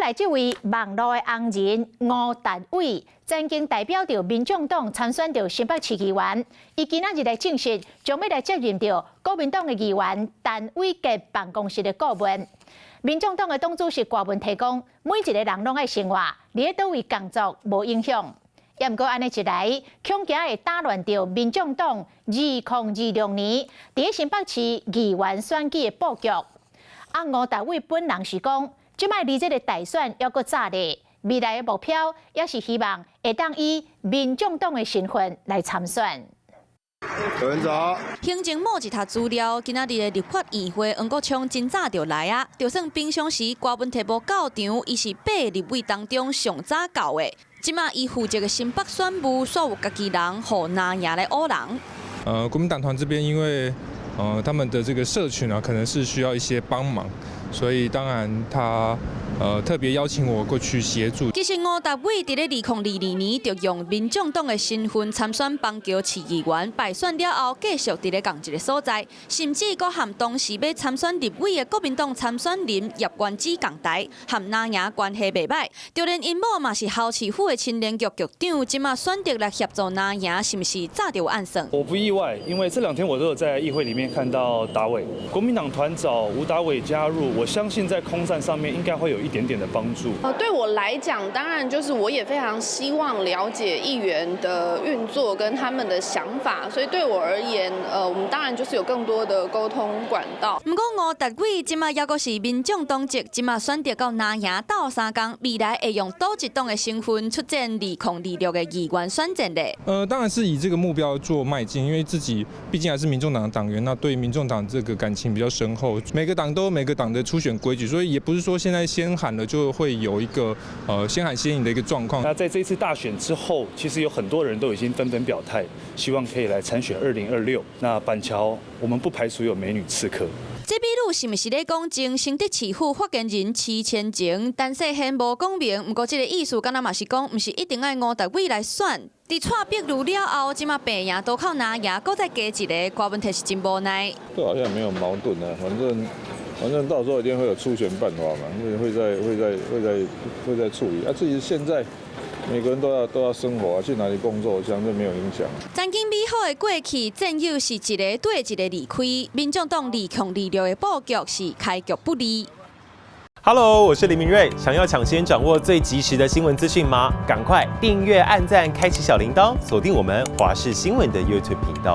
来这位网络的红人吴达伟，曾经代表着民众党参选着新北市议员，伊今仔日来证实，将要来接任着国民党的议员陈伟杰办公室的顾问。民众党的党主席郭文提讲，每一个人拢爱生活，伫倒位工作无影响。也毋过安尼一来，恐惊会打乱着民众党2026年伫新北市议员选举的布局。吴达伟本人是讲，即摆离这个大选还阁早咧，未来的目标也是希望会当以民众党的身份来参选。委员长，行政某一沓资料，今仔日的立法议会，黄国昌真早就来啊！就算平常时郭文提无到场，伊是8立委当中上早到的。即马伊负责的新北选务，所有家己人互拿赢来乌人。国民党团这边因为他们的这个社群啊，可能是需要一些帮忙，所以当然他特别邀请我过去协助。其实吴达伟伫咧2022年就用民众党的身份参选邦桥市议员，败选了后继续伫咧同一个所在，甚至阁和当时要参选立委的国民党参选人叶元之同台，和拿赢关系袂歹。就连因某嘛是校市府的青年局局长，即马选择来协助拿赢，是不是早就有暗算？我不意外，因为这2天我都有在议会里面看到达伟，国民党团找吴达伟加入，我相信在空战上面应该会有一点点的帮助。对我来讲，当然就是我也非常希望了解议员的运作跟他们的想法，所以对我而言，我们当然就是有更多的沟通管道。不过吴达伟即马也阁是民众党籍，即马选择到拿赢斗3天，未来会用倒一党的身份出战2026的议员选战嘞？当然是以这个目标做迈进，因为自己毕竟还是民众党的党员，那对民众党这个感情比较深厚。每个党都有每个党的初选规矩，所以也不是说现在先喊了就会有一个先喊先赢的一个状况。那在这次大选之后，其实有很多人都已经纷纷表态，希望可以来参选2026。那板桥，我们不排除有美女刺客。这笔录是毋是咧讲前新北市府发言人施千晴，但细汉无讲明。不过这个意思，敢若嘛是讲，毋是一定爱吴达伟来选。伫蔡壁如了后，即马白赢都靠拿赢，搁再加一个，郭文提是真无奈。这好像没有矛盾啊，反正到时候一定会有初选办法嘛，会再处理啊。至于现在每个人都要生活啊，去哪里工作，我想这没有影响。曾经美好的过去，战友是一个对一个离开，民众党2026的布局是开局不利。Hello， 我是林明瑞。想要抢先掌握最及时的新闻资讯吗？赶快订阅、按赞、开启小铃铛，锁定我们华视新闻的 YouTube 频道。